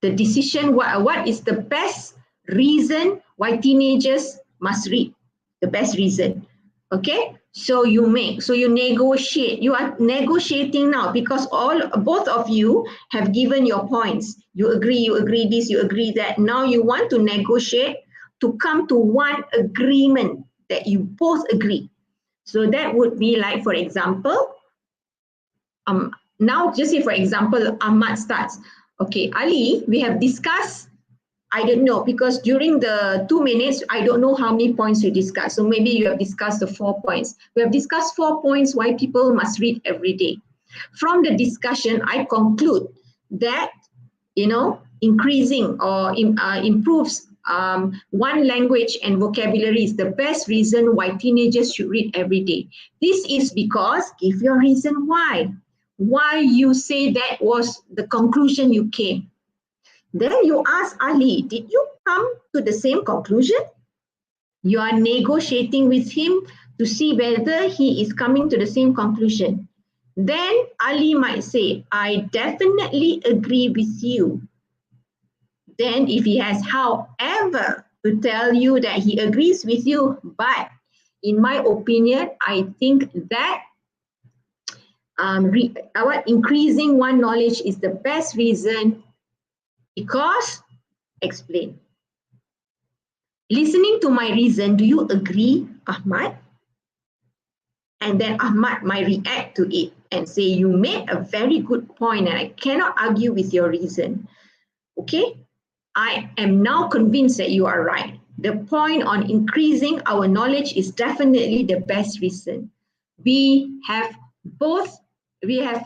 the decision. What is the best reason why teenagers must read? The best reason. Okay, so you negotiate. You are negotiating now because both of you have given your points. You agree this, you agree that. Now you want to negotiate to come to one agreement that you both agree. So that would be like, for example, now just say for example, Ahmad starts. Okay, Ali, we have discussed, I don't know, because during the 2 minutes, I don't know how many points we discussed. So maybe you have discussed the 4 points. We have discussed 4 points why people must read every day. From the discussion, I conclude that, increasing or improves one language and vocabulary is the best reason why teenagers should read every day. This is because, give your reason why you say that was the conclusion you came. Then you ask Ali, did you come to the same conclusion? You are negotiating with him to see whether he is coming to the same conclusion. Then Ali might say, I definitely agree with you. Then if he has, however, to tell you that he agrees with you, but in my opinion, I think that increasing one knowledge is the best reason because, explain. Listening to my reason, do you agree, Ahmad? And then Ahmad might react to it and say, you made a very good point and I cannot argue with your reason. Okay, I am now convinced that you are right. The point on increasing our knowledge is definitely the best reason. We have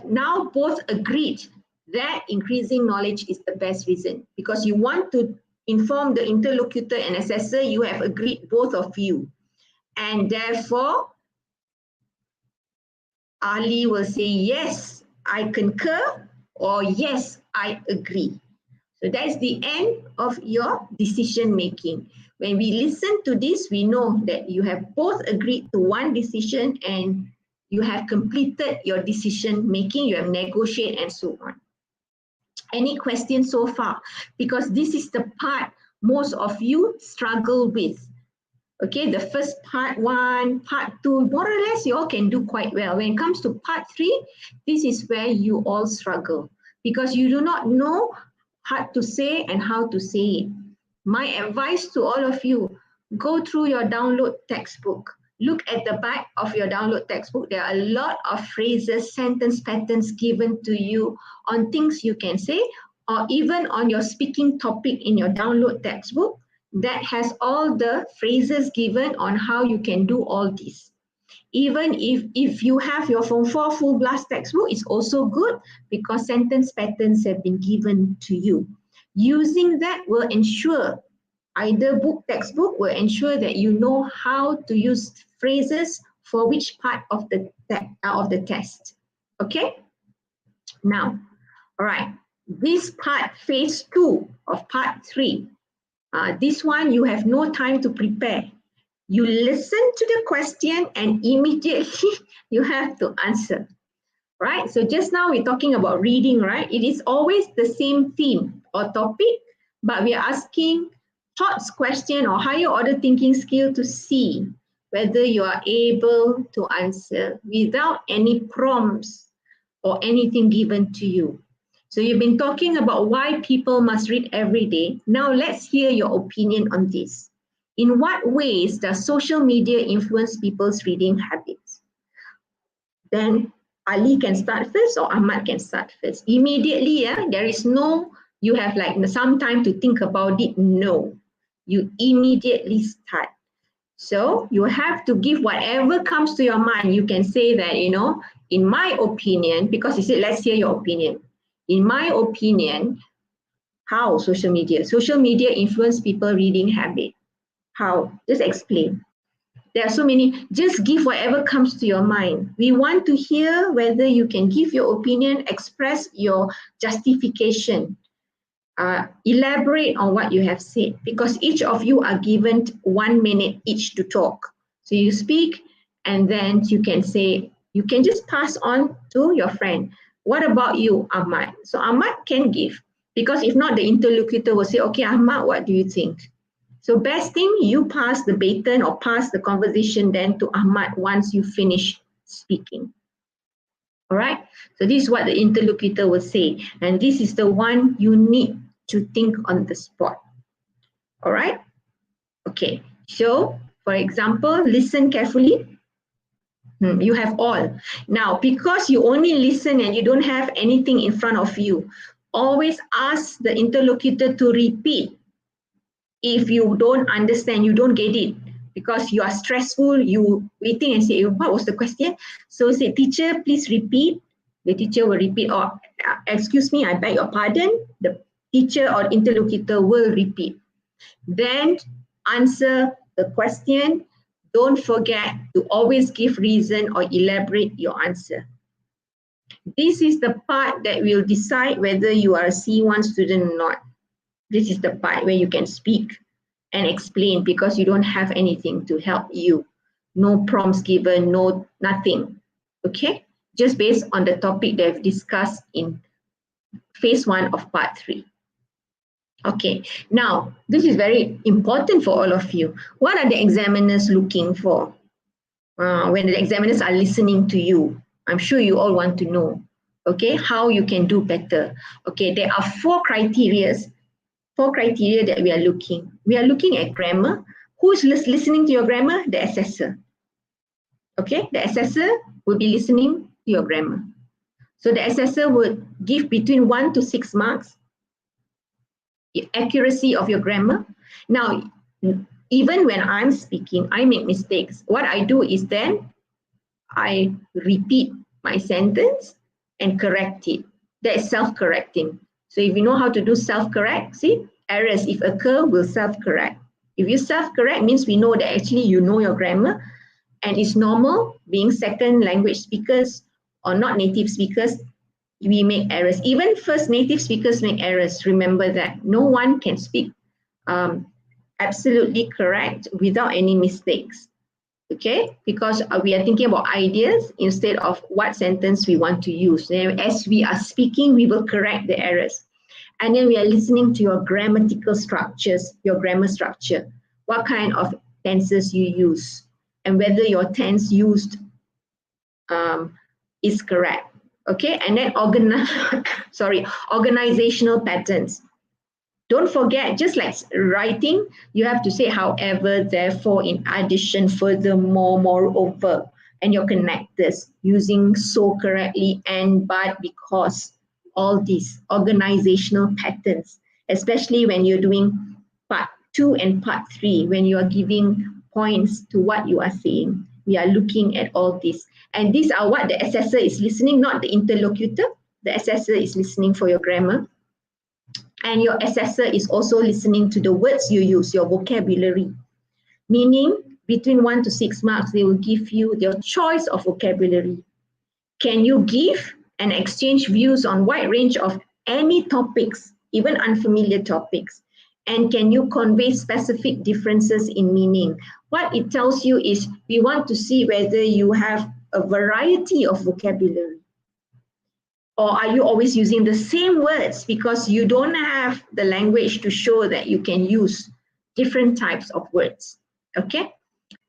now both agreed that increasing knowledge is the best reason because you want to inform the interlocutor and assessor, you have agreed, both of you. And therefore, Ali will say, yes, I concur, or yes, I agree. So that's the end of your decision making. When we listen to this, we know that you have both agreed to one decision and you have completed your decision making, you have negotiated and so on. Any questions so far? Because this is the part most of you struggle with. Okay, the first part 1, part 2, more or less you all can do quite well. When it comes to part 3, this is where you all struggle because you do not know how to say and how to say it. My advice to all of you, go through your download textbook. Look at the back of your download textbook. There are a lot of phrases, sentence patterns given to you on things you can say, or even on your speaking topic in your download textbook that has all the phrases given on how you can do all this. Even if you have your Form 4 full blast textbook, it's also good because sentence patterns have been given to you. Using that will ensure, either book textbook will ensure that you know how to use phrases for which part of the test. Okay? Now, all right, this part, phase 2 of part 3, this one you have no time to prepare. You listen to the question and immediately you have to answer, right? So just now we're talking about reading, right? It is always the same theme or topic, but we are asking thoughts question or higher order thinking skill to see whether you are able to answer without any prompts or anything given to you. So you've been talking about why people must read every day. Now let's hear your opinion on this. In what ways does social media influence people's reading habits? Then Ali can start first or Ahmad can start first. Immediately, there is no, you have like some time to think about it. No, you immediately start. So you have to give whatever comes to your mind. You can say that, in my opinion, because you said, let's hear your opinion. In my opinion, how social media influence people reading habit. How? Just explain. There are so many, just give whatever comes to your mind. We want to hear whether you can give your opinion, express your justification, elaborate on what you have said, because each of you are given 1 minute each to talk. So you speak, and then you can say, you can just pass on to your friend. What about you, Ahmad? So Ahmad can give, because if not, the interlocutor will say, okay, Ahmad, what do you think? So best thing, you pass the baton or pass the conversation then to Ahmad once you finish speaking. All right. So this is what the interlocutor will say. And this is the one you need to think on the spot. All right. Okay. So for example, listen carefully. You have all. Now, because you only listen and you don't have anything in front of you, always ask the interlocutor to repeat. If you don't understand, you don't get it, because you are stressful, you waiting and say, what was the question? So say, teacher, please repeat. The teacher will repeat, or excuse me, I beg your pardon. The teacher or interlocutor will repeat. Then answer the question. Don't forget to always give reason or elaborate your answer. This is the part that will decide whether you are a C1 student or not. This is the part where you can speak and explain, because you don't have anything to help you. No prompts given, no nothing. Okay? Just based on the topic that I've discussed in phase 1 of part 3. Okay, now this is very important for all of you. What are the examiners looking for when the examiners are listening to you? I'm sure you all want to know, okay, how you can do better. Okay, there are 4 criteria that we are looking. We are looking at grammar. Who's listening to your grammar? The assessor. Okay, the assessor will be listening to your grammar. So the assessor would give between 1 to 6 marks. Accuracy of your grammar. Now, even when I'm speaking, I make mistakes. What I do is then I repeat my sentence and correct it. That is self-correcting. So if you know how to do self-correct, see, errors if occur will self-correct. If you self-correct, means we know that actually you know your grammar, and it's normal being second language speakers or not native speakers, we make errors. Even first native speakers make errors. Remember that no one can speak absolutely correct without any mistakes. Okay, because we are thinking about ideas instead of what sentence we want to use. And as we are speaking, we will correct the errors. And then we are listening to your grammatical structures, your grammar structure, what kind of tenses you use, and whether your tense used is correct. Okay, and then organizational patterns. Don't forget, just like writing, you have to say however, therefore, in addition, furthermore, moreover, and your connectors using so correctly, and, but, because, all these organizational patterns, especially when you're doing part 2 and part 3, when you are giving points to what you are saying. We are looking at all this. And these are what the assessor is listening, not the interlocutor. The assessor is listening for your grammar. And your assessor is also listening to the words you use, your vocabulary. Meaning, between 1 to 6 marks, they will give you their choice of vocabulary. Can you give and exchange views on a wide range of any topics, even unfamiliar topics? And can you convey specific differences in meaning? What it tells you is we want to see whether you have a variety of vocabulary. Or are you always using the same words because you don't have the language to show that you can use different types of words, okay?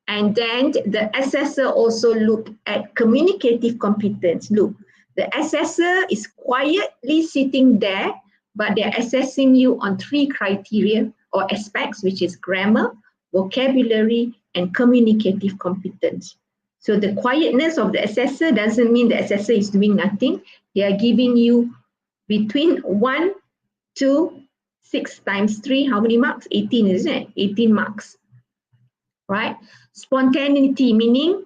And then the assessor also look at communicative competence. Look, the assessor is quietly sitting there, but they're assessing you on 3 criteria or aspects, which is grammar, vocabulary, and communicative competence. So the quietness of the assessor doesn't mean the assessor is doing nothing. They are giving you between 1 to 6 times 3, how many marks? 18, isn't it? 18 marks, right? Spontaneity, meaning,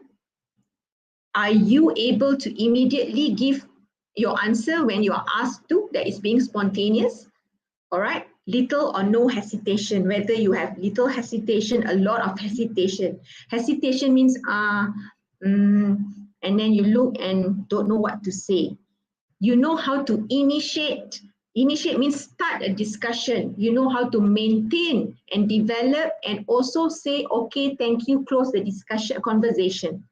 are you able to immediately give your answer when you are asked to? That is being spontaneous, all right? Little or no hesitation, whether you have little hesitation, a lot of hesitation. Hesitation means, and then you look and don't know what to say. You know how to initiate Initiate means start a discussion. You know how to maintain and develop and also say, okay, thank you, close the discussion, conversation.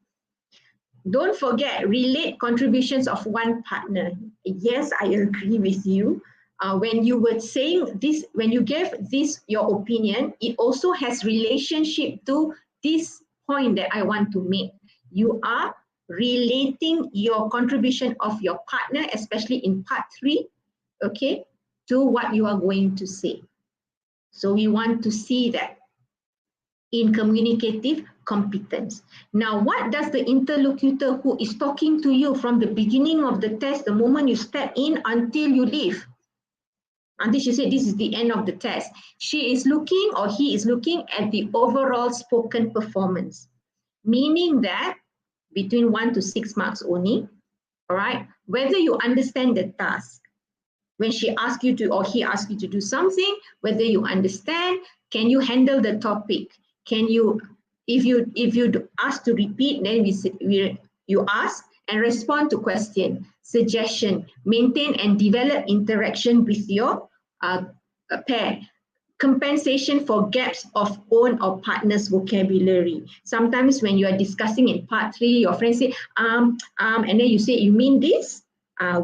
Don't forget, relate contributions of one partner. Yes, I agree with you. When you were saying this, when you gave this your opinion, it also has relationship to this point that I want to make. You are relating your contribution of your partner, especially in part 3, okay, to what you are going to say. So we want to see that in communicative competence. Now, what does the interlocutor who is talking to you from the beginning of the test, the moment you step in until you leave, until she said this is the end of the test, she is looking or he is looking at the overall spoken performance, meaning that between 1 to 6 marks only, all right, whether you understand the task, when she asks you to or he asks you to do something, whether you understand, can you handle the topic, can you, if you ask to repeat, then you ask and respond to question, suggestion, maintain and develop interaction with your pair. Compensation for gaps of own or partner's vocabulary. Sometimes when you are discussing in part 3, your friend say, and then you say, you mean this?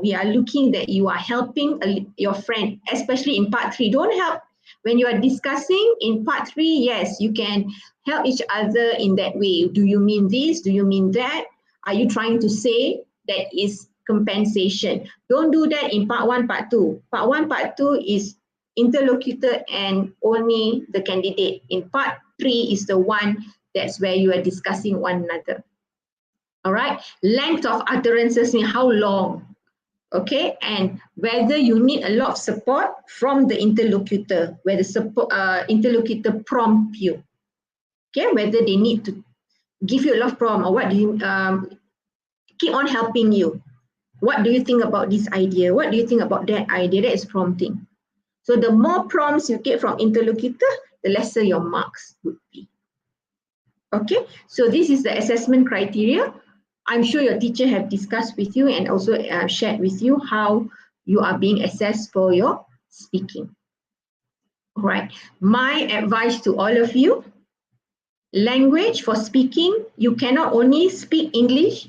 We are looking that you are helping your friend, especially in part 3. Don't help when you are discussing in part 3. Yes, you can help each other in that way. Do you mean this? Do you mean that? Are you trying to say that is compensation? Don't do that in part 1, part 2. Part 1, part 2 is interlocutor and only the candidate. In part 3 is the one that's where you are discussing one another. All right. Length of utterances means how long. Okay, and whether you need a lot of support from the interlocutor, where the support, interlocutor prompt you. Okay, whether they need to give you a lot of prompt or what do you keep on helping you. What do you think about this idea? What do you think about that idea? That is prompting. So the more prompts you get from interlocutor, the lesser your marks would be. Okay, so this is the assessment criteria. I'm sure your teacher have discussed with you and also shared with you how you are being assessed for your speaking. All right, my advice to all of you, language for speaking, you cannot only speak English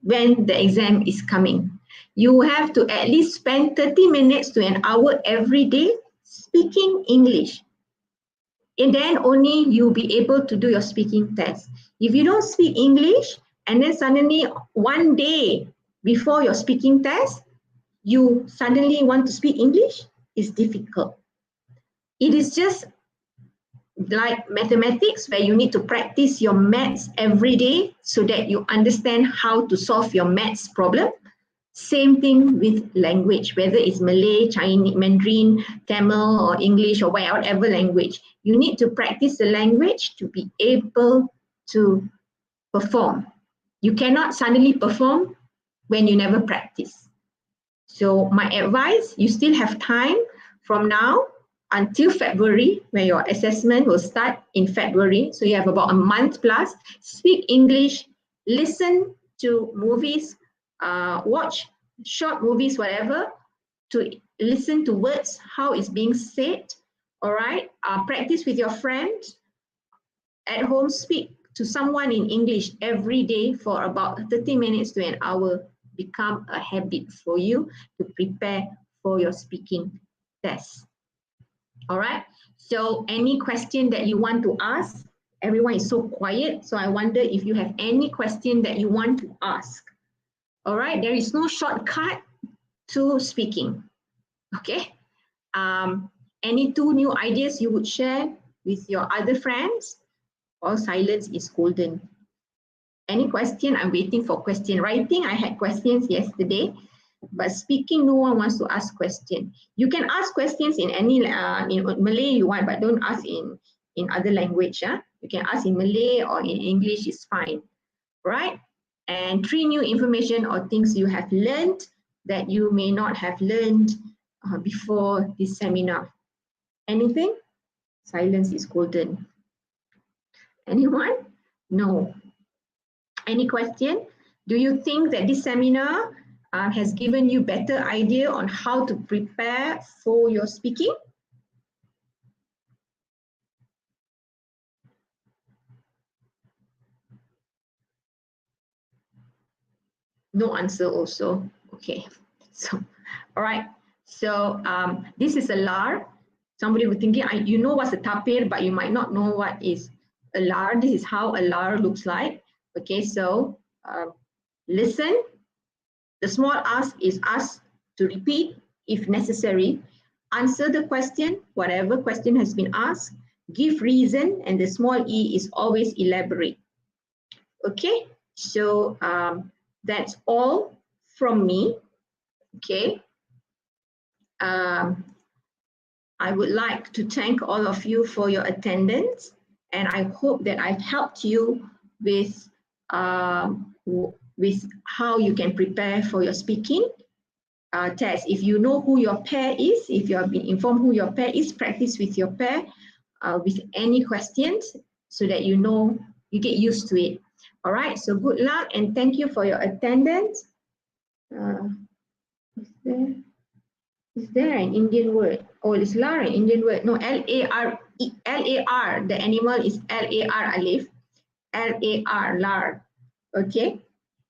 when the exam is coming. You have to at least spend 30 minutes to an hour every day speaking English. And then only you'll be able to do your speaking test. If you don't speak English, and then suddenly one day before your speaking test, you suddenly want to speak English, it's difficult. It is just like mathematics where you need to practice your maths every day so that you understand how to solve your maths problem. Same thing with language, whether it's Malay, Chinese, Mandarin, Tamil, or English, or whatever language. You need to practice the language to be able to perform. You cannot suddenly perform when you never practice. So my advice, you still have time from now until February, where your assessment will start in February. So you have about a month plus. Speak English, listen to movies, watch short movies, whatever, to listen to words, how it's being said, all right? Practice with your friends. At home, speak to someone in English every day for about 30 minutes to an hour. Become a habit for you to prepare for your speaking test. All right, so any question that you want to ask? Everyone is so quiet, so I wonder if you have any question that you want to ask. All right, there is no shortcut to speaking. Okay, any 2 new ideas you would share with your other friends? All silence is golden. Any question? I'm waiting for question. Writing, I had questions yesterday, but speaking, no one wants to ask question. You can ask questions in any in Malay you want, but don't ask in other language. You can ask in Malay or in English, is fine, right? And 3 new information or things you have learned that you may not have learned before this seminar. Anything? Silence is golden. Anyone? No. Any question? Do you think that this seminar has given you better idea on how to prepare for your speaking? No answer also. Okay. So, all right. So this is a LAR. Somebody would thinking, you know what's a tapir, but you might not know what is a LAR. This is how a LAR looks like. Okay, so listen. The small ask is asked to repeat if necessary. Answer the question, whatever question has been asked. Give reason, and the small e is always elaborate. Okay, so that's all from me. Okay. I would like to thank all of you for your attendance, and I hope that I've helped you with how you can prepare for your speaking test. If you know who your pair is, if you have been informed who your pair is, practice with your pair with any questions so that you know, you get used to it. All right, so good luck and thank you for your attendance. Is there an Indian word? Oh, is lar an Indian word? No, L-A-R, L-A-R, the animal is L-A-R, alif, L-A-R, lar. Okay,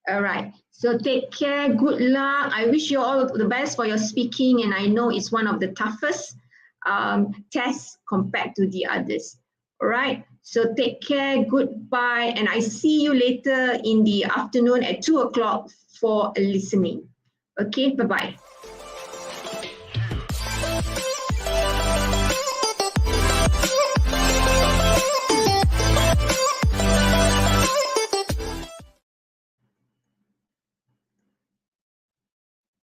all right. So take care, good luck. I wish you all the best for your speaking, and I know it's one of the toughest tests compared to the others. All right, so take care, goodbye, and I see you later in the afternoon at 2 o'clock for listening. Okay, bye-bye.